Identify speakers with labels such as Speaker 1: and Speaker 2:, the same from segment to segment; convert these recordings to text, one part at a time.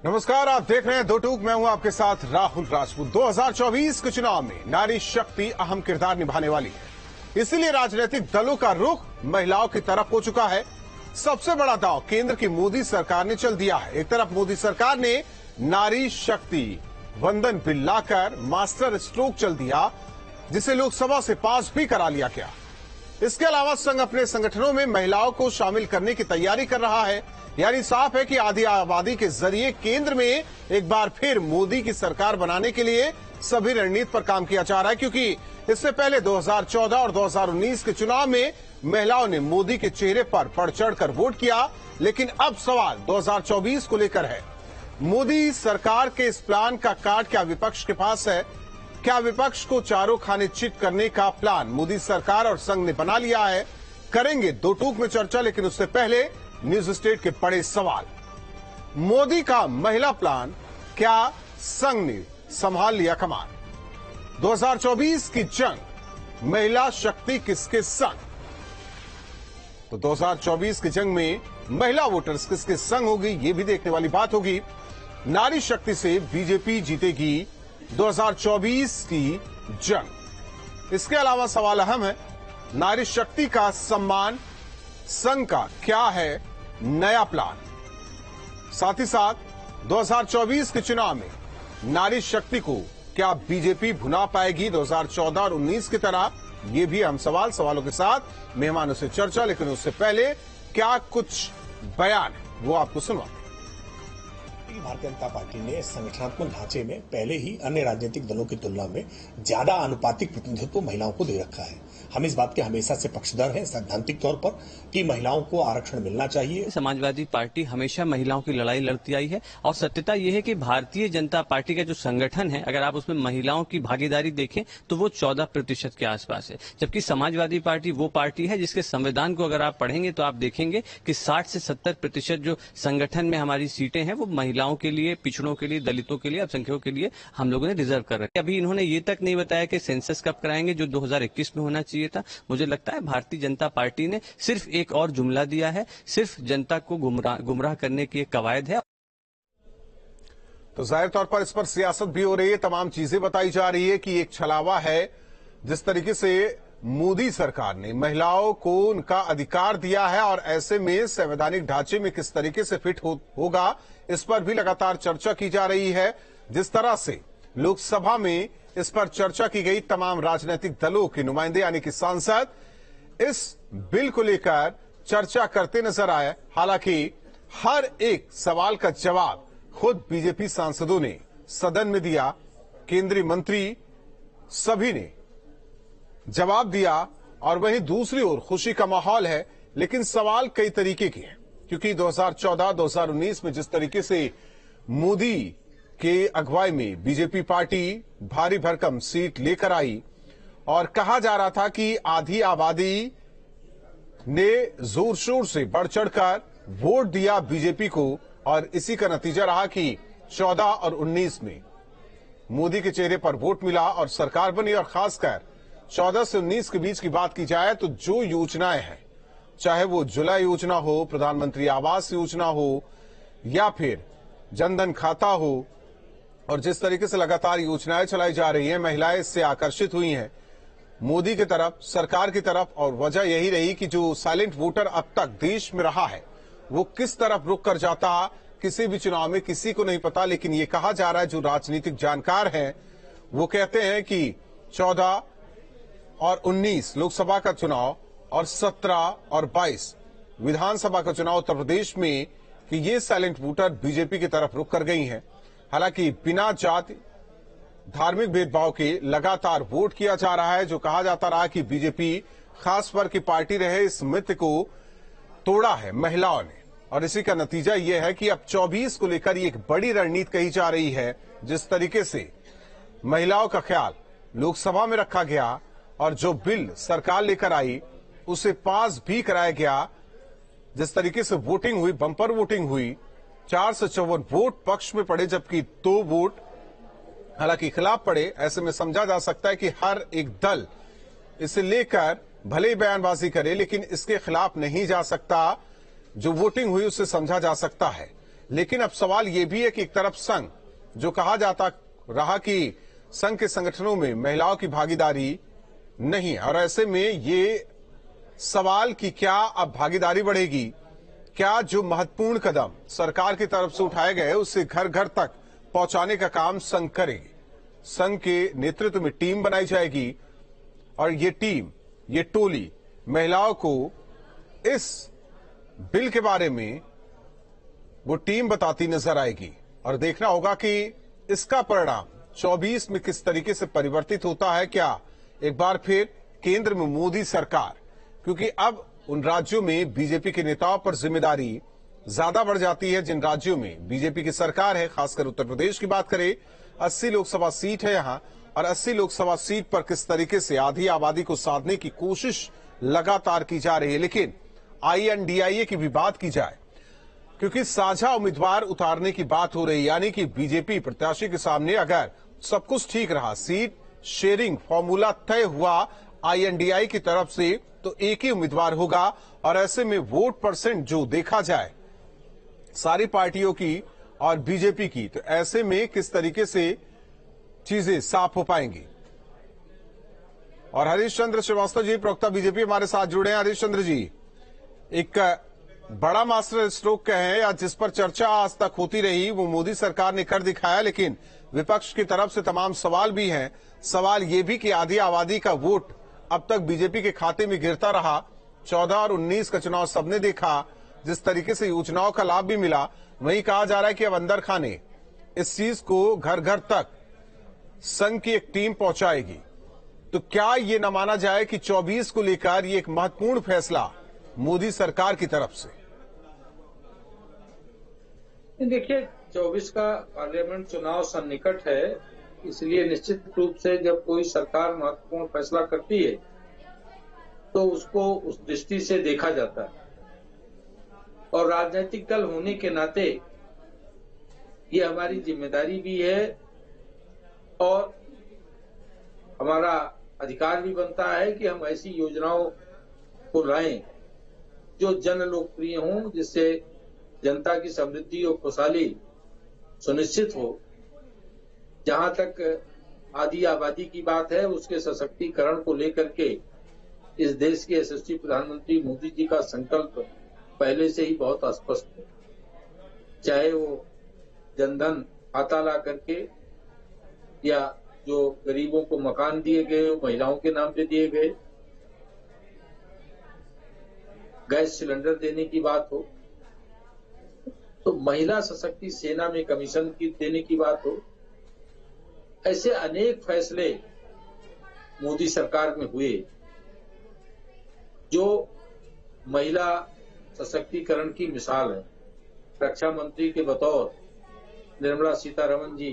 Speaker 1: नमस्कार, आप देख रहे हैं दो टूक। मैं हूं आपके साथ राहुल राजपूत। 2024 के चुनाव में नारी शक्ति अहम किरदार निभाने वाली है, इसीलिए राजनीतिक दलों का रुख महिलाओं की तरफ हो चुका है। सबसे बड़ा दांव केंद्र की मोदी सरकार ने चल दिया है। एक तरफ मोदी सरकार ने नारी शक्ति वंदन बिल लाकर मास्टर स्ट्रोक चल दिया, जिसे लोकसभा से पास भी करा लिया गया। इसके अलावा संघ अपने संगठनों में महिलाओं को शामिल करने की तैयारी कर रहा है। यानी साफ है कि आधी आबादी के जरिए केंद्र में एक बार फिर मोदी की सरकार बनाने के लिए सभी रणनीति पर काम किया जा रहा है, क्योंकि इससे पहले 2014 और 2019 के चुनाव में महिलाओं ने मोदी के चेहरे पर बढ़ चढ़कर वोट किया। लेकिन अब सवाल 2024 को लेकर है। मोदी सरकार के इस प्लान का कार्ड क्या विपक्ष के पास है? क्या विपक्ष को चारों खाने चिट करने का प्लान मोदी सरकार और संघ ने बना लिया है? करेंगे दो टूक में चर्चा, लेकिन उससे पहले न्यूज स्टेट के बड़े सवाल। मोदी का महिला प्लान, क्या संघ ने संभाल लिया कमान? 2024 की जंग महिला शक्ति किसके संग? तो 2024 की जंग में महिला वोटर्स किसके संग होगी, ये भी देखने वाली बात होगी। नारी शक्ति से बीजेपी जीतेगी 2024 की जंग। इसके अलावा सवाल अहम है, नारी शक्ति का सम्मान संघ का क्या है नया प्लान? साथ ही साथ 2024 के चुनाव में नारी शक्ति को क्या बीजेपी भुना पाएगी 2014 और 19 की तरह? ये भी हम सवालों के साथ मेहमानों से चर्चा, लेकिन उससे पहले क्या कुछ बयान है वो आपको सुनवा।
Speaker 2: भारतीय जनता पार्टी ने संगठनात्मक ढांचे में पहले ही अन्य राजनीतिक दलों की तुलना में ज्यादा आनुपातिक प्रतिनिधित्व महिलाओं को दे रखा है। हम इस बात के हमेशा से पक्षधर हैं सैद्धांतिक तौर पर कि महिलाओं को आरक्षण मिलना चाहिए।
Speaker 3: समाजवादी पार्टी हमेशा महिलाओं की लड़ाई लड़ती आई है और सत्यता यह है कि भारतीय जनता पार्टी का जो संगठन है, अगर आप उसमें महिलाओं की भागीदारी देखें तो वो 14% के आसपास है, जबकि समाजवादी पार्टी वो पार्टी है जिसके संविधान को अगर आप पढ़ेंगे तो आप देखेंगे कि 60 से 70% जो संगठन में हमारी सीटें हैं वो महिलाओं के लिए, पिछड़ों के लिए, दलितों के लिए, अल्पसंख्यकों के लिए हम लोगों ने रिजर्व कर रखे। अभी इन्होंने ये तक नहीं बताया कि सेंसस कब कराएंगे, जो 2021 में होना चाहिए था। मुझे लगता है भारतीय जनता पार्टी ने सिर्फ एक और जुमला दिया है, सिर्फ जनता को गुमराह करने की एक कवायद है।
Speaker 1: तो जाहिर तौर पर इस पर सियासत भी हो रही है, तमाम चीजें बताई जा रही है कि एक छलावा है। जिस तरीके से मोदी सरकार ने महिलाओं को उनका अधिकार दिया है और ऐसे में संवैधानिक ढांचे में किस तरीके से फिट होगा, इस पर भी लगातार चर्चा की जा रही है। जिस तरह से लोकसभा में इस पर चर्चा की गई, तमाम राजनीतिक दलों के नुमाइंदे यानी कि सांसद इस बिल को लेकर चर्चा करते नजर आए। हालांकि हर एक सवाल का जवाब खुद बीजेपी सांसदों ने सदन में दिया, केंद्रीय मंत्री सभी ने जवाब दिया और वहीं दूसरी ओर खुशी का माहौल है। लेकिन सवाल कई तरीके के हैं, क्योंकि 2014-2019 में जिस तरीके से मोदी के अगुवाई में बीजेपी पार्टी भारी भरकम सीट लेकर आई और कहा जा रहा था कि आधी आबादी ने जोर शोर से बढ़ चढ़कर वोट दिया बीजेपी को, और इसी का नतीजा रहा कि 14 और 19 में मोदी के चेहरे पर वोट मिला और सरकार बनी। और खासकर 14 से 19 के बीच की बात की जाए तो जो योजनाएं हैं, चाहे वो उज्ज्वला योजना हो, प्रधानमंत्री आवास योजना हो या फिर जनधन खाता हो, और जिस तरीके से लगातार योजनाएं चलाई जा रही हैं, महिलाएं इससे आकर्षित हुई हैं मोदी की तरफ, सरकार की तरफ। और वजह यही रही कि जो साइलेंट वोटर अब तक देश में रहा है वो किस तरफ रुक कर जाता किसी भी चुनाव में किसी को नहीं पता। लेकिन ये कहा जा रहा है, जो राजनीतिक जानकार हैं वो कहते हैं कि 14 और 19 लोकसभा का चुनाव और 17 और 22 विधानसभा का चुनाव उत्तर प्रदेश में, कि ये साइलेंट वोटर बीजेपी की तरफ रुक कर गई हैं। हालांकि बिना जाति धार्मिक भेदभाव के लगातार वोट किया जा रहा है। जो कहा जाता रहा कि बीजेपी खास वर्ग की पार्टी रहे, इस मिथ को तोड़ा है महिलाओं ने, और इसी का नतीजा यह है कि अब 24 को लेकर एक बड़ी रणनीति कही जा रही है। जिस तरीके से महिलाओं का ख्याल लोकसभा में रखा गया और जो बिल सरकार लेकर आई उसे पास भी कराया गया, जिस तरीके से वोटिंग हुई, बंपर वोटिंग हुई, 454 वोट पक्ष में पड़े जबकि 2 वोट हालांकि खिलाफ पड़े। ऐसे में समझा जा सकता है कि हर एक दल इसे लेकर भले ही बयानबाजी करे, लेकिन इसके खिलाफ नहीं जा सकता। जो वोटिंग हुई उससे समझा जा सकता है लेकिन अब सवाल यह भी है कि एक तरफ संघ, जो कहा जाता रहा कि संघ के संगठनों में महिलाओं की भागीदारी नहीं है, और ऐसे में ये सवाल कि क्या अब भागीदारी बढ़ेगी, क्या जो महत्वपूर्ण कदम सरकार की तरफ से उठाए गए उसे घर घर तक पहुंचाने का काम संघ करेगी। संघ के नेतृत्व में टीम बनाई जाएगी और ये टीम, ये टोली महिलाओं को इस बिल के बारे में वो टीम बताती नजर आएगी, और देखना होगा कि इसका परिणाम 24 में किस तरीके से परिवर्तित होता है। क्या एक बार फिर केंद्र में मोदी सरकार, क्योंकि अब उन राज्यों में बीजेपी के नेताओं पर जिम्मेदारी ज्यादा बढ़ जाती है जिन राज्यों में बीजेपी की सरकार है। खासकर उत्तर प्रदेश की बात करें, 80 लोकसभा सीट है यहां, और 80 लोकसभा सीट पर किस तरीके से आधी आबादी को साधने की कोशिश लगातार की जा रही है। लेकिन INDIA की भी बात की जाए, क्योंकि साझा उम्मीदवार उतारने की बात हो रही, यानी कि बीजेपी प्रत्याशी के सामने अगर सब कुछ ठीक रहा, सीट शेयरिंग फॉर्मूला तय हुआ INDIA की तरफ से, तो एक ही उम्मीदवार होगा, और ऐसे में वोट परसेंट जो देखा जाए सारी पार्टियों की और बीजेपी की, तो ऐसे में किस तरीके से चीजें साफ हो पाएंगी। और हरीश चंद्र श्रीवास्तव जी, प्रवक्ता बीजेपी, हमारे साथ जुड़े हैं। हरीश चंद्र जी, एक बड़ा मास्टर स्ट्रोक कहें या जिस पर चर्चा आज तक होती रही वो मोदी सरकार ने कर दिखाया, लेकिन विपक्ष की तरफ से तमाम सवाल भी हैं। सवाल ये भी कि आधी आबादी का वोट अब तक बीजेपी के खाते में गिरता रहा। 14 और 19 का चुनाव सबने देखा, जिस तरीके से योजनाओं का लाभ भी मिला, वहीं कहा जा रहा है कि अब अंदर खाने इस चीज को घर घर तक संघ की एक टीम पहुंचाएगी। तो क्या ये न माना जाए कि 24 को लेकर ये एक महत्वपूर्ण फैसला मोदी सरकार की तरफ से?
Speaker 4: देखिए, 24 का पार्लियामेंट चुनाव सन्निकट है, इसलिए निश्चित रूप से जब कोई सरकार महत्वपूर्ण फैसला करती है तो उसको उस दृष्टि से देखा जाता है, और राजनीतिक दल होने के नाते ये हमारी जिम्मेदारी भी है और हमारा अधिकार भी बनता है कि हम ऐसी योजनाओं को लाएं जो जन लोकप्रिय हों, जिससे जनता की समृद्धि और खुशहाली सुनिश्चित हो। जहां तक आधी आबादी की बात है, उसके सशक्तिकरण को लेकर के इस देश के यशस्वी प्रधानमंत्री मोदी जी का संकल्प पहले से ही बहुत स्पष्ट है। चाहे वो जनधन खाता ला करके, या जो गरीबों को मकान दिए गए वो महिलाओं के नाम पे दिए गए, गैस सिलेंडर देने की बात हो, तो महिला सशक्ति सेना में कमीशन की देने की बात हो, ऐसे अनेक फैसले मोदी सरकार में हुए जो महिला सशक्तिकरण की मिसाल है। रक्षा मंत्री के बतौर निर्मला सीतारमण जी,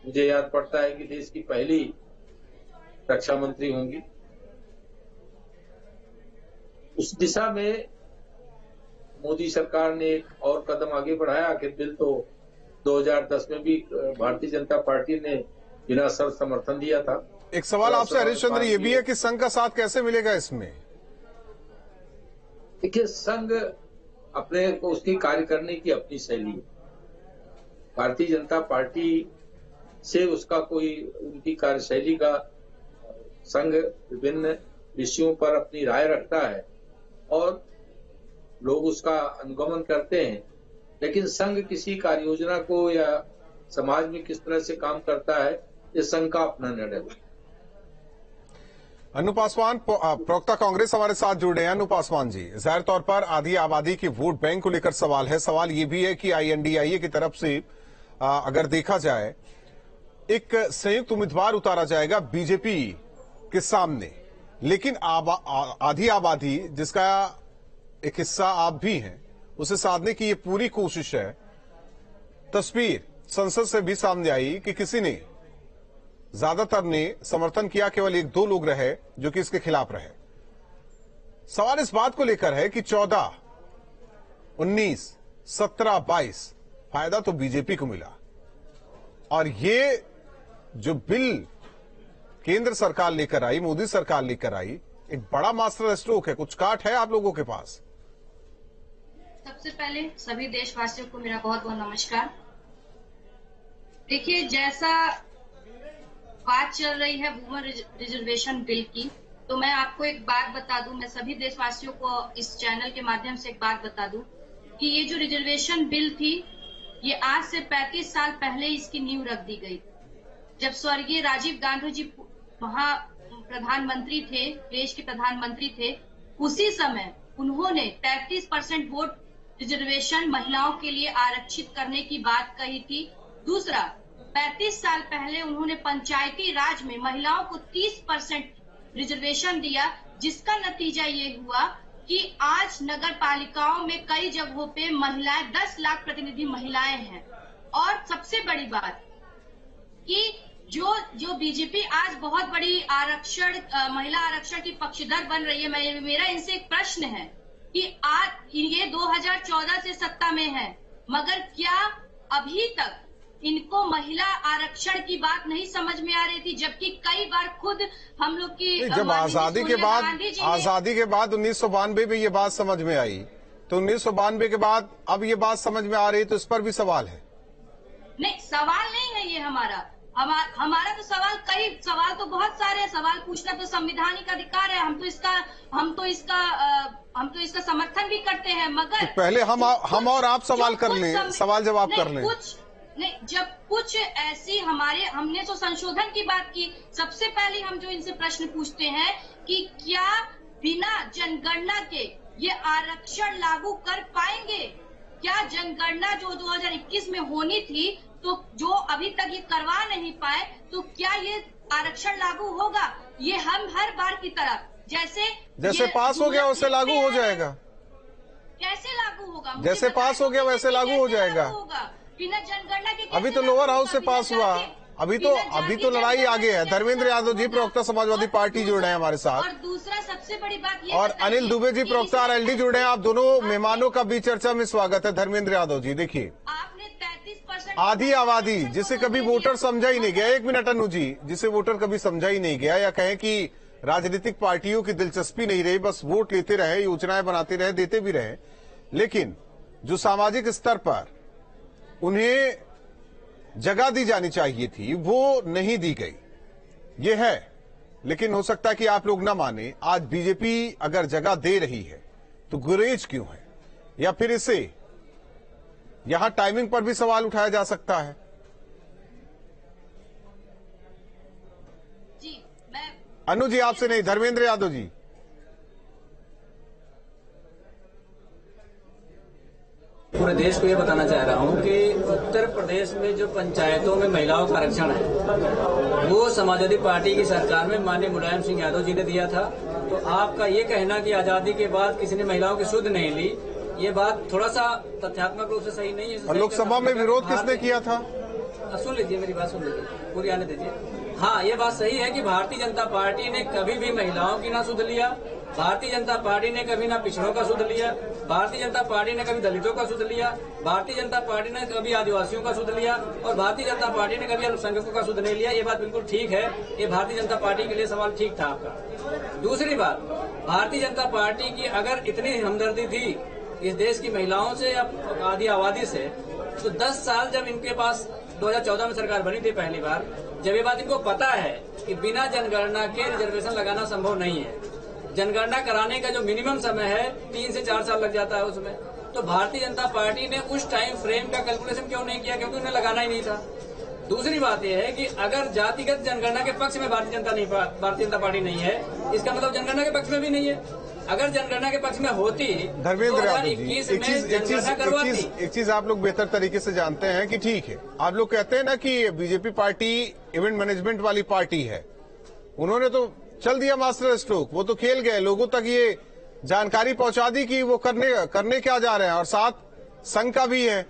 Speaker 4: मुझे याद पड़ता है कि देश की पहली रक्षा मंत्री होंगी। उस दिशा में मोदी सरकार ने एक और कदम आगे बढ़ाया। आखिर बिल तो 2010 में भी भारतीय जनता पार्टी ने बिना शर्त समर्थन दिया था।
Speaker 1: एक सवाल आपसे हरीश चंद्र ये भी है कि संघ का साथ कैसे मिलेगा इसमें?
Speaker 4: देखिए, संघ अपने को उसकी कार्य करने की अपनी शैली है। भारतीय जनता पार्टी से उसका कोई उनकी कार्यशैली का, संघ विभिन्न विषयों पर अपनी राय रखता है और लोग उसका अनुगमन करते हैं, लेकिन संघ किसी कार्य योजना को या समाज में किस तरह से काम करता है, ये संघ का अपना निर्णय है।
Speaker 1: अनु पासवान, प्रवक्ता कांग्रेस, हमारे साथ जुड़े हैं। अनु पासवान जी, जाहिर तौर पर आधी आबादी के वोट बैंक को लेकर सवाल है। सवाल ये भी है कि INDIA की तरफ से अगर देखा जाए, एक संयुक्त उम्मीदवार उतारा जाएगा बीजेपी के सामने, लेकिन आधी आबादी जिसका एक हिस्सा आप भी हैं, उसे साधने की ये पूरी कोशिश है। तस्वीर संसद से भी सामने आई कि किसी ने, ज्यादातर ने समर्थन किया, केवल 1-2 लोग रहे जो कि इसके खिलाफ रहे। सवाल इस बात को लेकर है कि 14, 19, 17, 22 फायदा तो बीजेपी को मिला, और ये जो बिल केंद्र सरकार लेकर आई, मोदी सरकार लेकर आई, एक बड़ा मास्टर स्ट्रोक है। कुछ काट है आप लोगों के पास?
Speaker 5: सबसे पहले सभी देशवासियों को मेरा बहुत बहुत नमस्कार। देखिए, जैसा बात चल रही है वुमेन रिजर्वेशन बिल की, तो मैं आपको एक बात बता दूं, मैं सभी देशवासियों को इस चैनल के माध्यम से एक बात बता दूं कि ये जो रिजर्वेशन बिल थी, ये आज से 35 साल पहले इसकी नींव रख दी गई। जब स्वर्गीय राजीव गांधी जी वहां प्रधानमंत्री थे, देश के प्रधानमंत्री थे, उसी समय उन्होंने 33% वोट रिजर्वेशन महिलाओं के लिए आरक्षित करने की बात कही थी। दूसरा, 35 साल पहले उन्होंने पंचायती राज में महिलाओं को 30% रिजर्वेशन दिया, जिसका नतीजा ये हुआ कि आज नगर पालिकाओं में कई जगहों पे महिलाएं 10 लाख प्रतिनिधि महिलाएं हैं। और सबसे बड़ी बात कि जो बीजेपी आज बहुत बड़ी महिला आरक्षण की पक्षधर बन रही है, मेरा इनसे एक प्रश्न है कि आज ये 2014 से सत्ता में है, मगर क्या अभी तक इनको महिला आरक्षण की बात नहीं समझ में आ रही थी? जबकि कई बार खुद हम लोग की
Speaker 1: जब आजादी के बाद 1992 में ये बात समझ में आई, तो 1992 के बाद अब ये बात समझ में आ रही, तो इस पर भी सवाल है।
Speaker 5: नहीं, सवाल नहीं है ये हमारा तो सवाल तो बहुत सारे सवाल पूछना तो संवैधानिक अधिकार है। हम तो इसका समर्थन भी करते हैं, मगर
Speaker 1: तो पहले हम और आप सवाल कर लें, सवाल जवाब कर लें।
Speaker 5: जब कुछ ऐसी हमने तो संशोधन की बात की, सबसे पहले हम जो इनसे प्रश्न पूछते हैं कि क्या बिना जनगणना के ये आरक्षण लागू कर पाएंगे? क्या जनगणना जो 2021 में होनी थी, तो जो अभी तक ये करवा नहीं पाए, तो क्या ये आरक्षण लागू होगा? ये हम हर बार की तरह जैसे पास हो गया वैसे लागू हो जाएगा। कैसे लागू होगा?
Speaker 1: जैसे पास हो गया वैसे लागू हो जाएगा।
Speaker 5: बिना जनगणना के
Speaker 1: अभी तो लोअर हाउस से पास हुआ, अभी तो लड़ाई आगे है। धर्मेंद्र यादव जी, प्रवक्ता समाजवादी पार्टी, जुड़ रहे हैं हमारे साथ।
Speaker 5: और दूसरा सबसे बड़ी बात ये,
Speaker 1: और अनिल दुबे जी, प्रवक्ता आरएलडी, जुड़ रहे हैं। आप दोनों मेहमानों का भी चर्चा में स्वागत है। धर्मेंद्र यादव जी, देखिए,
Speaker 5: आपने 33%
Speaker 1: आधी आबादी जिसे कभी वोटर समझा ही नहीं गया, एक मिनट अनु जी, जिसे वोटर कभी समझा ही नहीं गया, या कहें कि राजनीतिक पार्टियों की दिलचस्पी नहीं रही, बस वोट लेते रहे, योजनाएं बनाते रहे, देते भी रहे, लेकिन जो सामाजिक स्तर पर उन्हें जगह दी जानी चाहिए थी वो नहीं दी गई, ये है। लेकिन हो सकता है कि आप लोग ना माने, आज बीजेपी अगर जगह दे रही है तो गुरेज क्यों है, या फिर इसे यहां टाइमिंग पर भी सवाल उठाया जा सकता है।
Speaker 5: जी, मैं
Speaker 1: अनु जी आपसे नहीं, धर्मेंद्र यादव जी।
Speaker 6: पूरे देश को ये बताना चाह रहा हूँ कि उत्तर प्रदेश में जो पंचायतों में महिलाओं का आरक्षण है, वो समाजवादी पार्टी की सरकार में माननीय मुलायम सिंह यादव जी ने दिया था। तो आपका ये कहना कि आजादी के बाद किसी ने महिलाओं की सुध नहीं ली, ये बात थोड़ा सा तथ्यात्मक रूप से सही नहीं है।
Speaker 1: और लोकसभा में विरोध किसने किया था?
Speaker 6: सुन लीजिए, मेरी बात सुन लीजिए, पूरी आने दीजिए। हाँ, ये बात सही है कि भारतीय जनता पार्टी ने कभी भी महिलाओं की ना सुध लिया, भारतीय जनता पार्टी ने कभी ना पिछड़ों का सुध लिया, भारतीय जनता पार्टी ने कभी दलितों का सुध लिया, भारतीय जनता पार्टी ने कभी आदिवासियों का सुध लिया, और भारतीय जनता पार्टी ने कभी अल्पसंख्यकों का सुध नहीं लिया। ये बात बिल्कुल ठीक है, ये भारतीय जनता पार्टी के लिए सवाल ठीक था आपका। दूसरी बात, भारतीय जनता पार्टी की अगर इतनी हमदर्दी थी इस देश की महिलाओं से या आधी आबादी से, तो 10 साल जब इनके पास 2014 में सरकार बनी थी पहली बार, जब ये बात इनको पता है कि बिना जनगणना के रिजर्वेशन लगाना संभव नहीं है, जनगणना कराने का जो मिनिमम समय है 3 से 4 साल लग जाता है उसमें, तो भारतीय जनता पार्टी ने उस टाइम फ्रेम का कैलकुलेशन क्यों नहीं किया? क्योंकि उन्हें लगाना ही नहीं था। दूसरी बात यह है कि अगर जातिगत जनगणना के पक्ष में भारतीय जनता पार्टी नहीं है, इसका मतलब जनगणना के पक्ष में भी नहीं है। अगर जनगणना के पक्ष में होती,
Speaker 1: धर्मेंद्र यादव जी, एक चीज आप लोग बेहतर तरीके से जानते हैं कि ठीक है, आप लोग कहते हैं ना कि बीजेपी पार्टी इवेंट मैनेजमेंट वाली पार्टी है, उन्होंने तो चल दिया मास्टर स्ट्रोक, वो तो खेल गए, लोगों तक ये जानकारी पहुंचा दी कि वो करने क्या जा रहे हैं, और साथ संघ का भी है,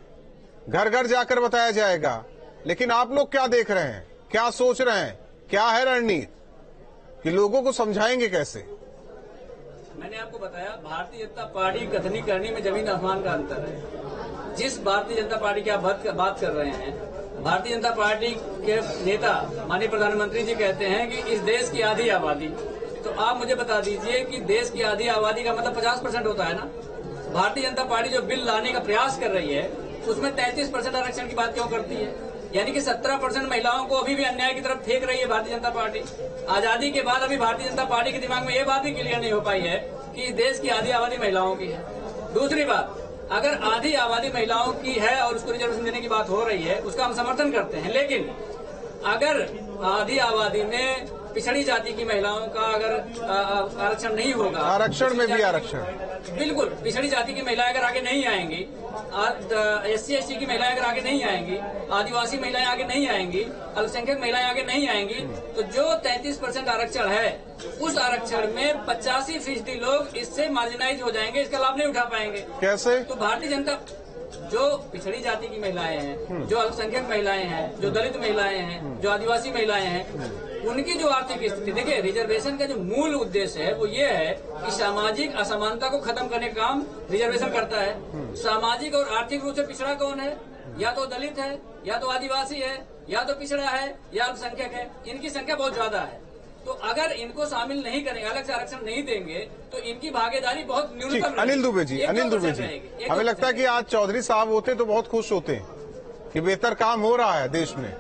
Speaker 1: घर घर जाकर बताया जाएगा। लेकिन आप लोग क्या देख रहे हैं, क्या सोच रहे हैं, क्या है रणनीति कि लोगों को समझाएंगे कैसे?
Speaker 6: मैंने आपको बताया, भारतीय जनता पार्टी कथनी करनी में जमीन आसमान का अंतर है। जिस भारतीय जनता पार्टी की आप बात कर रहे हैं, भारतीय जनता पार्टी के नेता माननीय प्रधानमंत्री जी कहते हैं कि इस देश की आधी आबादी, तो आप मुझे बता दीजिए कि देश की आधी आबादी का मतलब 50% होता है ना। भारतीय जनता पार्टी जो बिल लाने का प्रयास कर रही है उसमें 33% आरक्षण की बात क्यों करती है? यानी कि 17% महिलाओं को अभी भी अन्याय की तरफ फेंक रही है भारतीय जनता पार्टी। आजादी के बाद अभी भारतीय जनता पार्टी के दिमाग में ये बात भी क्लियर नहीं हो पाई है कि इस देश की आधी आबादी महिलाओं की है। दूसरी बात, अगर आधी आबादी महिलाओं की है और उसको रिजर्वेशन देने की बात हो रही है उसका हम समर्थन करते हैं, लेकिन अगर आधी आबादी में पिछड़ी जाति की महिलाओं का अगर आरक्षण नहीं होगा,
Speaker 1: आरक्षण में भी आरक्षण,
Speaker 6: बिल्कुल पिछड़ी जाति की महिलाएं अगर आगे नहीं आएंगी, SC ST की महिलाएं अगर आगे नहीं आएंगी, आदिवासी महिलाएं आगे नहीं आएंगी, अल्पसंख्यक महिलाएं आगे नहीं आएंगी, तो जो 33% आरक्षण है उस आरक्षण में 85% लोग इससे मार्जिनाइज हो जाएंगे, इसका लाभ नहीं उठा पाएंगे।
Speaker 1: कैसे?
Speaker 6: तो भारतीय जनता जो पिछड़ी जाति की महिलाएं हैं, जो अल्पसंख्यक महिलाएं हैं, जो दलित महिलाएं हैं, जो आदिवासी महिलाएं हैं, उनकी जो आर्थिक स्थिति, देखिए रिजर्वेशन का जो मूल उद्देश्य है वो ये है कि सामाजिक असमानता को खत्म करने का काम रिजर्वेशन करता है। सामाजिक और आर्थिक रूप से पिछड़ा कौन है? या तो दलित है, या तो आदिवासी है, या तो पिछड़ा है, या अल्पसंख्यक है। इनकी संख्या बहुत ज्यादा है। तो अगर इनको शामिल नहीं करेंगे, अलग से आरक्षण नहीं देंगे, तो इनकी भागीदारी बहुत न्यूनतम।
Speaker 1: अनिल दुबे जी, हमें लगता है कि आज चौधरी साहब होते तो बहुत खुश होते कि बेहतर काम हो रहा है देश में।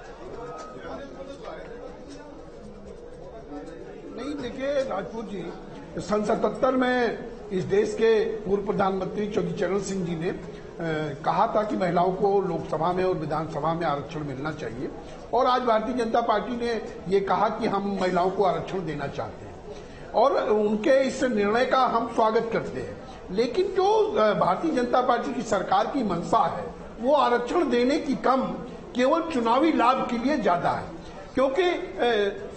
Speaker 7: नहीं, देखिए राजपूत जी, सन 77 में इस देश के पूर्व प्रधानमंत्री चौधरी चरण सिंह जी ने कहा था कि महिलाओं को लोकसभा में और विधानसभा में आरक्षण मिलना चाहिए, और आज भारतीय जनता पार्टी ने ये कहा कि हम महिलाओं को आरक्षण देना चाहते हैं और उनके इस निर्णय का हम स्वागत करते हैं। लेकिन जो भारतीय जनता पार्टी की सरकार की मंशा है वो आरक्षण देने की कम केवल चुनावी लाभ के लिए ज्यादा है, क्योंकि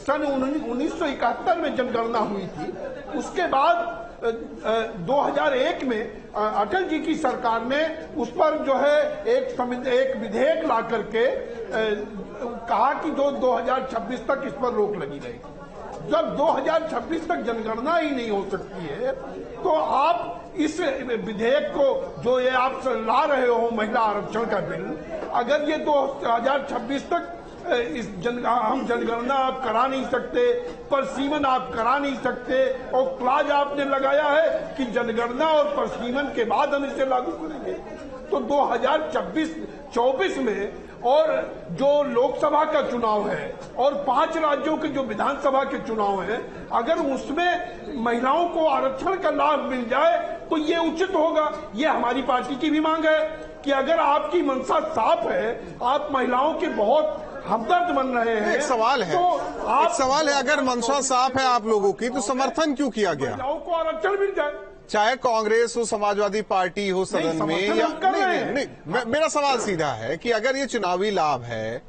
Speaker 7: सन 1971 में जनगणना हुई थी, उसके बाद 2001 में अटल जी की सरकार ने उस पर जो है एक विधेयक ला करके कहा कि जो 2026 तक इस पर रोक लगी रहेगी। जब 2026 तक जनगणना ही नहीं हो सकती है तो आप इस विधेयक को जो ये आप ला रहे हो महिला आरक्षण का बिल, अगर ये 2026 तक हम जनगणना आप करा नहीं सकते, परसीमन आप करा नहीं सकते, और क्लाज आपने लगाया है कि जनगणना और परसीमन के बाद हम इसे लागू करेंगे, तो 2024 में और जो लोकसभा का चुनाव है और 5 राज्यों के जो विधानसभा के चुनाव हैं, अगर उसमें महिलाओं को आरक्षण का लाभ मिल जाए तो ये उचित होगा। ये हमारी पार्टी की भी मांग है कि अगर आपकी मंशा साफ है, आप महिलाओं के बहुत हमदर्द बन रहे हैं।
Speaker 1: एक सवाल है,
Speaker 7: तो
Speaker 1: एक सवाल है, अगर मंशा साफ है आप लोगों की तो समर्थन क्यों किया गया?
Speaker 7: महिलाओं को आरक्षण मिल जाए,
Speaker 1: चाहे कांग्रेस हो, समाजवादी पार्टी हो सदन में, या नहीं, मेरा सवाल सीधा है कि अगर ये चुनावी लाभ है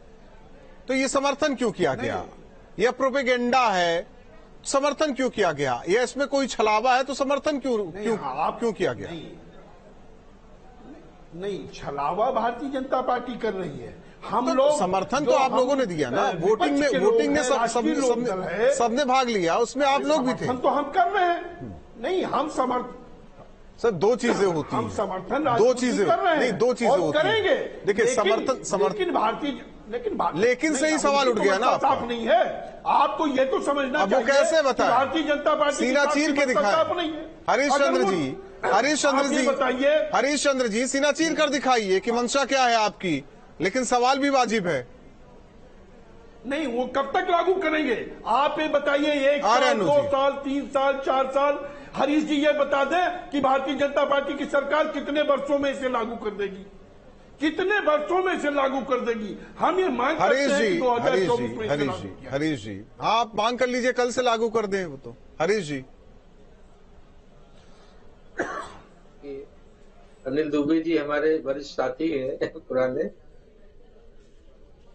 Speaker 1: तो ये समर्थन क्यों किया गया? यह प्रोपेगेंडा है, समर्थन क्यों किया गया? या इसमें कोई छलावा है तो समर्थन क्यों किया गया?
Speaker 7: नहीं, छलावा भारतीय जनता पार्टी कर रही है। हम
Speaker 1: तो
Speaker 7: लोग
Speaker 1: समर्थन तो आप लोगों ने दिया ना, वोटिंग में सबने भाग लिया, उसमें आप लोग भी थे।
Speaker 7: तो हम कर रहे हैं। नहीं, हम
Speaker 1: सर दो चीजें होती हैं,
Speaker 7: हम समर्थन
Speaker 1: दो चीजें
Speaker 7: कर रहे हैं,
Speaker 1: नहीं, दो चीजें होती
Speaker 7: करेंगे।
Speaker 1: देखिए समर्थन, लेकिन सही सवाल उठ गया ना,
Speaker 7: साफ नहीं है। आपको ये तो समझना
Speaker 1: अब वो कैसे बताएं?
Speaker 7: भारतीय जनता पार्टी
Speaker 1: सीना चीर के दिखाए। हरीश चंद्र जी सीना चीर कर दिखाइए कि मंशा क्या है आपकी, लेकिन सवाल भी वाजिब है।
Speaker 7: नहीं, वो कब तक लागू करेंगे आप ये बताइए? 1 साल, 2 साल, 3 साल, 4 साल? हरीश जी ये बता दें कि भारतीय जनता पार्टी की सरकार कितने वर्षों में इसे लागू कर देगी, कितने वर्षों में इसे लागू कर देगी? हम ये मांग करते हैं कि 2024 में।
Speaker 1: हरीश जी आप मांग कर लीजिए, कल से लागू कर दें वो तो। हरीश जी,
Speaker 4: अनिल दुबे जी हमारे वरिष्ठ साथी हैं पुराने,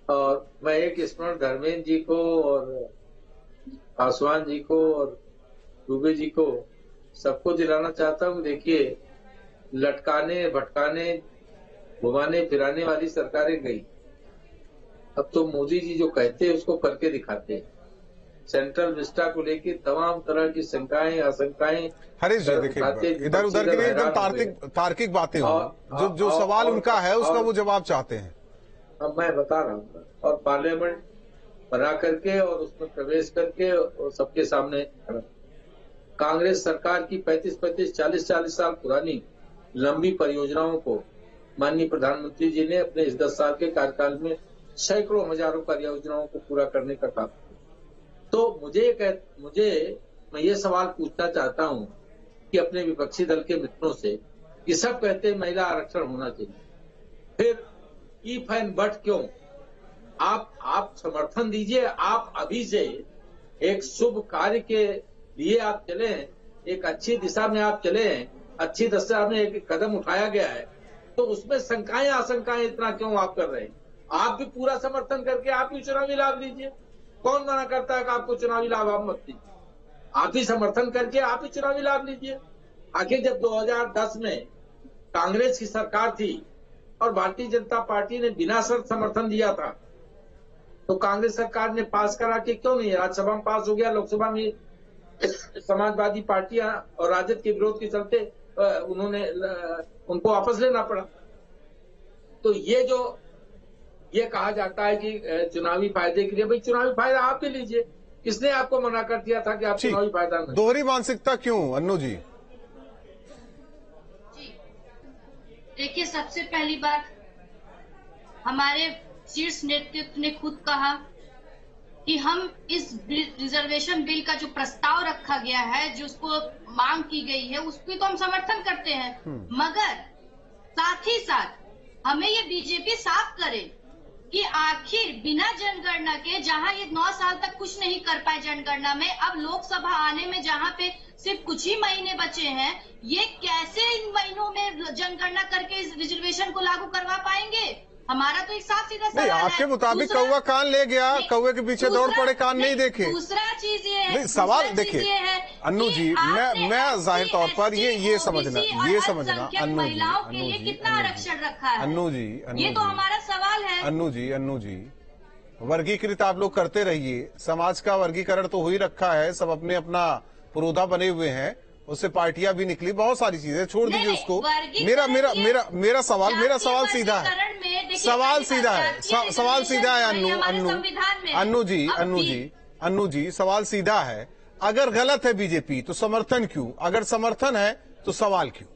Speaker 4: और मैं एक स्मरण धर्मेंद्र जी को और पासवान जी को और दुबे जी को सबको दिलाना चाहता हूँ। देखिए, लटकाने भटकाने घुमाने फिराने वाली सरकारें गई, अब तो मोदी जी जो कहते हैं उसको करके दिखाते हैं। सेंट्रल विस्टा को लेकर तमाम तरह की शंकाएं आशंकाएं।
Speaker 1: हरीश जी देखिए, इधर उधर की एकदम तार्किक बातें हो, जो सवाल उनका है उसका वो जवाब चाहते हैं।
Speaker 4: अब मैं बता रहा हूँ, और पार्लियामेंट बना करके और उसमें प्रवेश करके और सबके सामने कांग्रेस सरकार की 35-40 साल पुरानी लंबी परियोजनाओं को माननीय प्रधानमंत्री जी ने अपने इस 10 साल के कार्यकाल में सैकड़ों हजारों परियोजनाओं को पूरा करने का काम किया। तो मैं ये सवाल पूछना चाहता हूं कि अपने विपक्षी दल के मित्रों से कि सब कहते हैं महिला आरक्षण होना चाहिए, फिर इफ एंड बट क्यों? आप समर्थन दीजिए। आप अभी से एक शुभ कार्य के लिए आप चले हैं, एक अच्छी दिशा में आप चले हैं, अच्छी दिशा में एक कदम उठाया गया है, तो उसमें शंकाएं आशंकाएं इतना क्यों आप कर रहे हैं? आप भी पूरा समर्थन करके आप भी चुनावी लाभ लीजिए। कौन मना करता है कि आपको चुनावी लाभ आप मत लीजिए? आप ही समर्थन करके आप ही चुनावी लाभ लीजिए। आखिर जब 2010 में कांग्रेस की सरकार थी और भारतीय जनता पार्टी ने बिना शर्त समर्थन दिया था, तो कांग्रेस सरकार ने पास करा के क्यों नहीं? राज्यसभा में पास हो गया, लोकसभा में समाजवादी पार्टियां और राजद के विरोध के चलते उनको वापस लेना पड़ा। तो ये कहा जाता है कि चुनावी फायदे के लिए, भाई चुनावी फायदा आप भी लीजिए। किसने आपको मना कर दिया था कि आप चुनावी फायदा नहीं?
Speaker 1: दोहरी मानसिकता क्यों, अन्नू जी?
Speaker 5: देखिए, सबसे पहली बात, हमारे शीर्ष नेतृत्व ने खुद कहा कि हम इस रिजर्वेशन बिल का जो प्रस्ताव रखा गया है, जो उसको मांग की गई है, उसकी तो हम समर्थन करते हैं, मगर साथ ही साथ हमें ये बीजेपी साफ करे कि आखिर बिना जनगणना के, जहां ये 9 साल तक कुछ नहीं कर पाए जनगणना में, अब लोकसभा आने में जहां पे सिर्फ कुछ ही महीने बचे हैं, ये कैसे इन महीनों में जनगणना करके इस रिजर्वेशन को लागू करवा पाएंगे? हमारा तो एक साफ सीधा सवाल है।
Speaker 1: आपके मुताबिक कौवा कान ले गया, कौवे के पीछे दौड़ पड़े, कान नहीं देखे।
Speaker 5: दूसरा चीज ये है,
Speaker 1: सवाल देखिए अन्नू जी, मैं जाहिर तौर पर ये समझना अन्नू
Speaker 5: महिलाओं के लिए कितना आरक्षण रखा है?
Speaker 1: अन्नू जी,
Speaker 5: ये तो हमारा सवाल है।
Speaker 1: अन्नू जी, वर्गीकृत आप लोग करते रहिए। समाज का वर्गीकरण तो हो ही रखा है, सब अपने अपना पुरोधा बने हुए हैं, उससे पार्टियां भी निकली, बहुत सारी चीजें, छोड़ दीजिए उसको। मेरा सवाल सीधा है, सवाल सीधा है अन्नू जी, सवाल सीधा है। अगर गलत है बीजेपी तो समर्थन क्यों? अगर समर्थन है तो सवाल क्यों?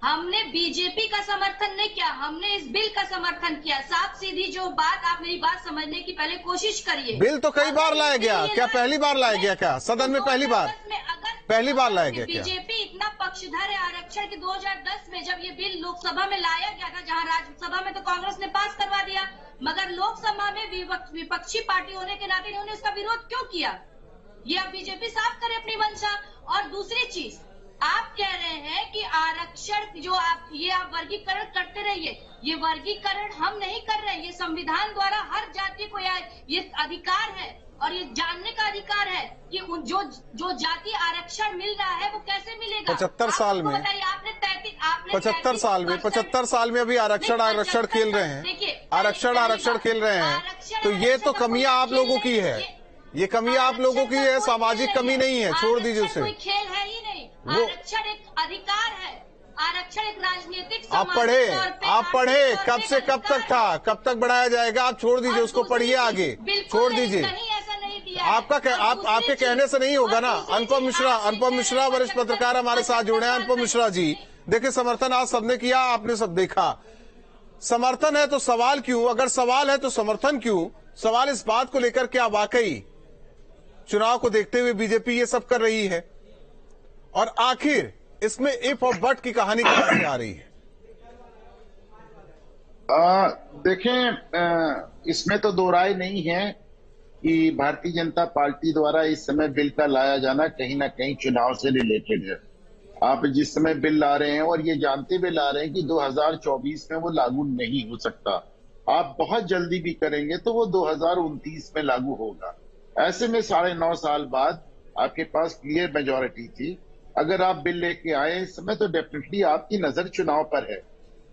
Speaker 5: हमने बीजेपी का समर्थन नहीं किया, हमने इस बिल का समर्थन किया। साफ सीधी जो बात, आप मेरी बात समझने की पहले कोशिश करिए।
Speaker 1: बिल तो कई बार लाया गया, क्या पहली बार लाया गया? क्या सदन में पहली बार लाया गया? क्या
Speaker 5: बीजेपी इतना पक्षधर है आरक्षण के 2010 में जब ये बिल लोकसभा में लाया गया था, जहां राज्यसभा में तो कांग्रेस ने पास करवा दिया, मगर लोकसभा में विपक्षी पार्टी होने के नाते इन्होंने उसका विरोध क्यों किया? ये अब बीजेपी साफ करे अपनी मंशा। और दूसरी चीज, आप कह रहे हैं कि आरक्षण जो आप वर्गीकरण करते रहिए, ये वर्गीकरण हम नहीं कर रहे हैं, ये संविधान द्वारा हर जाति को ये अधिकार है और ये जानने का अधिकार है कि जो जाति आरक्षण मिल रहा है वो कैसे मिलेगा।
Speaker 1: 75 साल में,
Speaker 5: बताइए, आपने
Speaker 1: 75 साल में अभी आरक्षण खेल रहे हैं, आरक्षण खेल रहे हैं, तो ये तो कमियां आप लोगों की है, ये कमियां आप लोगों की है, सामाजिक कमी नहीं है, छोड़ दीजिए उसे।
Speaker 5: कोई खेल है ही नहीं, आरक्षण एक अधिकार है, आरक्षण एक राजनीतिक।
Speaker 1: आप पढ़े कब से कब तक था, कब तक बढ़ाया जाएगा? आप छोड़ दीजिए उसको, पढ़िए आगे, छोड़ दीजिए। आपके कहने से नहीं होगा ना। अनुपम मिश्रा वरिष्ठ पत्रकार हमारे साथ जुड़े हैं। अनुपम मिश्रा जी, देखिए, समर्थन आज सबने किया, आपने सब देखा। समर्थन है तो सवाल क्यों? अगर सवाल है तो समर्थन क्यों? सवाल इस बात को लेकर क्या वाकई चुनाव को देखते हुए बीजेपी ये सब कर रही है? और आखिर इसमें इफ और बट की कहानी कहां से आ रही है?
Speaker 8: देखें, इसमें तो दो राय नहीं है कि भारतीय जनता पार्टी द्वारा इस समय बिल का लाया जाना कहीं ना कहीं चुनाव से रिलेटेड है। आप जिस समय बिल ला रहे हैं और ये जानते हुए ला रहे हैं कि 2024 में वो लागू नहीं हो सकता, आप बहुत जल्दी भी करेंगे तो वो 2029 में लागू होगा। ऐसे में 9.5 साल बाद आपके पास क्लियर मेजॉरिटी थी। अगर आप बिल लेके आए इस समय तो डेफिनेटली आपकी नजर चुनाव पर है,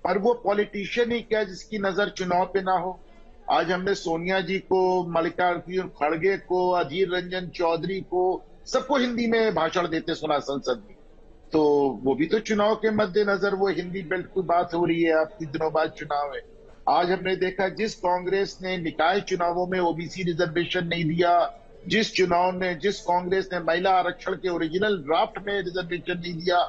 Speaker 8: पर वो पॉलिटिशियन ही क्या जिसकी नजर चुनाव पे ना हो? आज हमने सोनिया जी को, मल्लिकार्जुन खड़गे को, अधीर रंजन चौधरी को, सबको हिंदी में भाषण देते सुना संसद में, तो वो भी तो चुनाव के मद्देनजर वो हिंदी बेल्ट की बात हो रही है। आप कुछ दिनों बाद चुनाव है। आज हमने देखा जिस कांग्रेस ने निकाय चुनावों में ओबीसी रिजर्वेशन नहीं दिया, जिस कांग्रेस ने महिला आरक्षण के ओरिजिनल ड्राफ्ट में रिजर्वेशन नहीं दिया,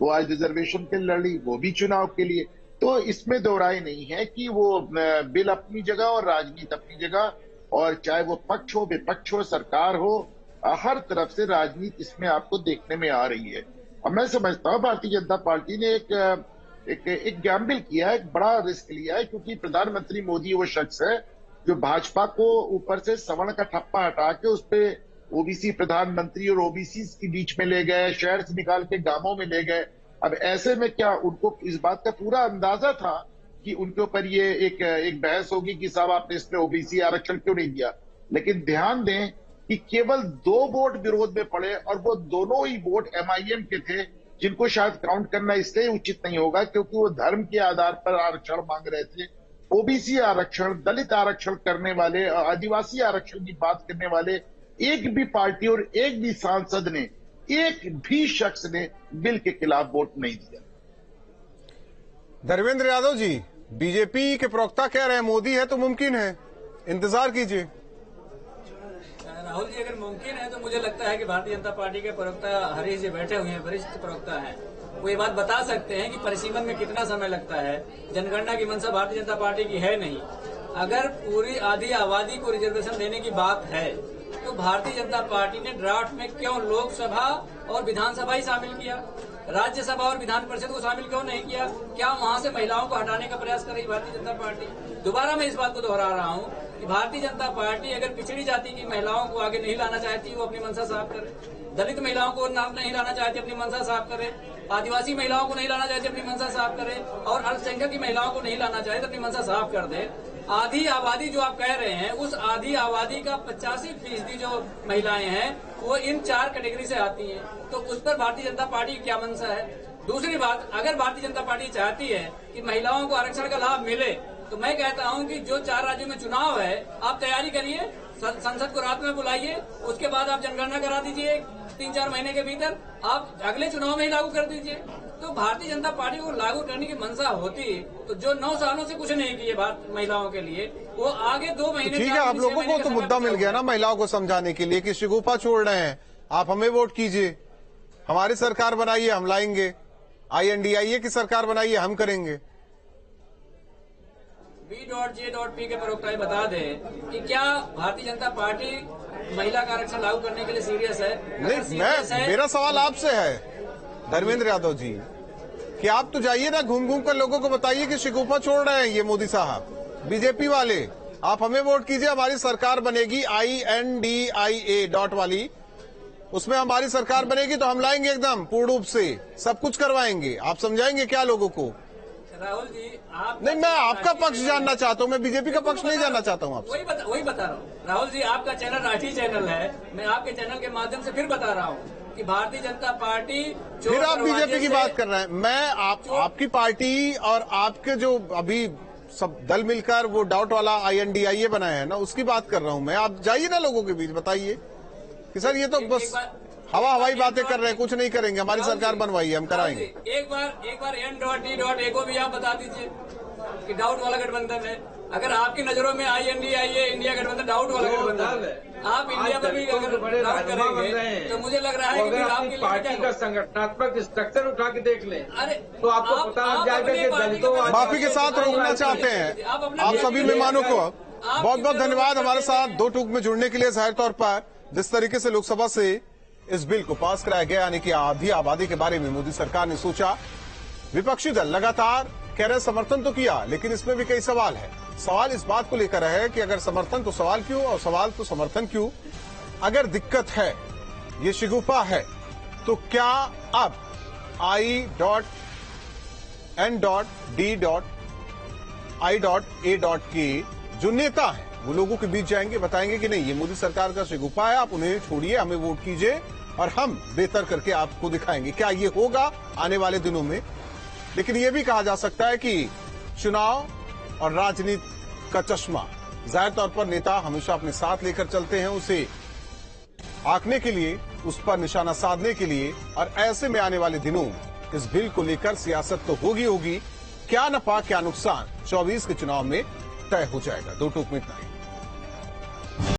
Speaker 8: वो आज रिजर्वेशन के लड़ी, वो भी चुनाव के लिए। तो इसमें दो राय नहीं है कि वो बिल अपनी जगह और राजनीति अपनी जगह, और चाहे वो पक्ष हो विपक्ष हो सरकार हो, हर तरफ से राजनीति इसमें आपको देखने में आ रही है। अब मैं समझता हूँ भारतीय जनता पार्टी ने एक गैम्बल किया है, एक बड़ा रिस्क लिया है, क्योंकि प्रधानमंत्री मोदी वो शख्स है जो भाजपा को ऊपर से सवर्ण का ठप्पा हटा के उस पे ओबीसी प्रधानमंत्री और ओबीसी के बीच में ले गए, शहर से निकाल के गांवों में ले गए। अब ऐसे में क्या उनको इस बात का पूरा अंदाजा था कि उनके ऊपर ये एक बहस होगी कि साहब आपने इसमें ओबीसी आरक्षण क्यों नहीं दिया। लेकिन ध्यान दें कि केवल 2 वोट विरोध में पड़े, और वो दोनों ही वोट एमआईएम के थे, जिनको शायद काउंट करना इसलिए उचित नहीं होगा क्योंकि वो धर्म के आधार पर आरक्षण मांग रहे थे। ओबीसी आरक्षण, दलित आरक्षण करने वाले, आदिवासी आरक्षण की बात करने वाले एक भी पार्टी और एक भी सांसद ने, एक भी शख्स ने बिल के खिलाफ वोट नहीं दिया।
Speaker 1: धर्मेंद्र यादव जी, बीजेपी के प्रवक्ता कह रहे हैं मोदी है तो मुमकिन है, इंतजार कीजिए।
Speaker 6: राहुल जी, अगर मुमकिन है तो मुझे लगता है कि भारतीय जनता पार्टी के प्रवक्ता हरीश जी बैठे हुए हैं, वरिष्ठ प्रवक्ता हैं, वो ये बात बता सकते हैं कि परिसीमन में कितना समय लगता है। जनगणना की मंशा भारतीय जनता पार्टी की है नहीं। अगर पूरी आधी आबादी को रिजर्वेशन देने की बात है तो भारतीय जनता पार्टी ने ड्राफ्ट में क्यों लोकसभा और विधानसभा ही शामिल किया, राज्यसभा और विधान परिषद को शामिल क्यों नहीं किया? क्या वहां से महिलाओं को हटाने का प्रयास कर रही भारतीय जनता पार्टी? दोबारा मैं इस बात को दोहरा रहा हूं कि भारतीय जनता पार्टी अगर पिछड़ी जाति की महिलाओं को आगे नहीं लाना चाहती, वो अपनी मंशा साफ करे। दलित महिलाओं को नहीं लाना चाहती, अपनी मंशा साफ करे। आदिवासी महिलाओं को नहीं लाना चाहती, अपनी मंशा साफ करे। और अल्पसंख्यक की महिलाओं को नहीं लाना चाहती, अपनी मंशा साफ कर दे। आधी आबादी जो आप कह रहे हैं, उस आधी आबादी का 85% जो महिलाएं हैं वो इन 4 कैटेगरी से आती हैं। तो उस पर भारतीय जनता पार्टी की क्या मंशा है? दूसरी बात, अगर भारतीय जनता पार्टी चाहती है कि महिलाओं को आरक्षण का लाभ मिले, तो मैं कहता हूं कि जो 4 राज्यों में चुनाव है, आप तैयारी करिए, संसद को रात में बुलाइए, उसके बाद आप जनगणना करा दीजिए 3-4 महीने के भीतर, आप अगले चुनाव में ही लागू कर दीजिए। तो भारतीय जनता पार्टी को लागू करने की मंशा होती तो जो 9 सालों से कुछ नहीं किए महिलाओं के लिए, वो आगे 2 महीने।
Speaker 1: ठीक है, आप लोगों को तो मुद्दा मिल गया ना महिलाओं को समझाने के लिए कि शिगुफा छोड़ रहे हैं, आप हमें वोट कीजिए, हमारी सरकार बनाइए, हम लाएंगे, INDIA की सरकार बनाइए, हम करेंगे।
Speaker 6: B.J.P के प्रवक्ता बता दें कि क्या भारतीय जनता पार्टी महिला का आरक्षण लागू करने के लिए सीरियस है?
Speaker 1: नहीं, मेरा सवाल आपसे है धर्मेंद्र यादव जी कि आप तो जाइए ना, घूम घूम कर लोगों को बताइए कि शिगुफा छोड़ रहे हैं ये मोदी साहब, बीजेपी वाले, आप हमें वोट कीजिए, हमारी सरकार बनेगी, INDIA वाली, उसमें हमारी सरकार बनेगी तो हम लाएंगे एकदम पूर्ण रूप से, सब कुछ करवाएंगे। आप समझाएंगे क्या लोगों को?
Speaker 6: राहुल जी, आप
Speaker 1: नहीं, मैं आपका पक्ष जानना चाहता हूँ, मैं बीजेपी का पक्ष नहीं जानना चाहता हूँ आपसे।
Speaker 6: वही बता रहा हूँ राहुल जी, आपका चैनल राठी चैनल है, मैं आपके चैनल के माध्यम से फिर बता रहा हूँ कि भारतीय जनता पार्टी
Speaker 1: फिर आप बीजेपी की बात कर रहे हैं। मैं आपकी पार्टी और आपके जो अभी सब दल मिलकर वो डाउट वाला INDIA बनाया है ना, उसकी बात कर रहा हूं मैं। आप जाइए ना लोगों के बीच, बताइए कि सर ये तो बस हवाई बातें कर रहे हैं, कुछ नहीं करेंगे, हमारी सरकार बनवाइए, हम कराएंगे।
Speaker 6: एक बार N.D.A को भी आप बता दीजिए कि डाउट वाला गठबंधन है। अगर आपकी नजरों में INDIA इंडिया गठबंधन डाउट वाला गठबंधन है, आप इंडिया पर भी अगर डाउट करेंगे तो मुझे लग रहा है कि आपकी
Speaker 4: पार्टी का संगठनात्मक स्ट्रक्चर उठा के देख लें,
Speaker 6: अरे
Speaker 4: तो आपको पता लग जाएगा कि दलितों
Speaker 1: माफी के साथ रोकना चाहते हैं आप सभी मेहमानों को। बहुत बहुत धन्यवाद हमारे साथ 2 टूक में जुड़ने के लिए। जाहिर तौर पर जिस तरीके से लोकसभा से इस बिल को पास कराया गया, यानी कि आधी आबादी के बारे में मोदी सरकार ने सोचा, विपक्षी दल लगातार कह रहे समर्थन तो किया, लेकिन इसमें भी कई सवाल है। सवाल इस बात को लेकर है कि अगर समर्थन तो सवाल क्यों, और सवाल तो समर्थन क्यों? अगर दिक्कत है, ये शिगुफा है, तो क्या अब I.N.D.I.A. के जो नेता हैं वो लोगों के बीच जाएंगे, बताएंगे कि नहीं, ये मोदी सरकार का शिगुफा है, आप उन्हें छोड़िए, हमें वोट कीजिए और हम बेहतर करके आपको दिखाएंगे। क्या ये होगा आने वाले दिनों में? लेकिन ये भी कहा जा सकता है कि चुनाव और राजनीति का चश्मा, जाहिर तौर पर नेता हमेशा अपने साथ लेकर चलते हैं, उसे आंकने के लिए, उस पर निशाना साधने के लिए, और ऐसे में आने वाले दिनों इस बिल को लेकर सियासत तो होगी। क्या नफा क्या नुकसान 24 के चुनाव में तय हो जाएगा। 2 टूक में इतना ही।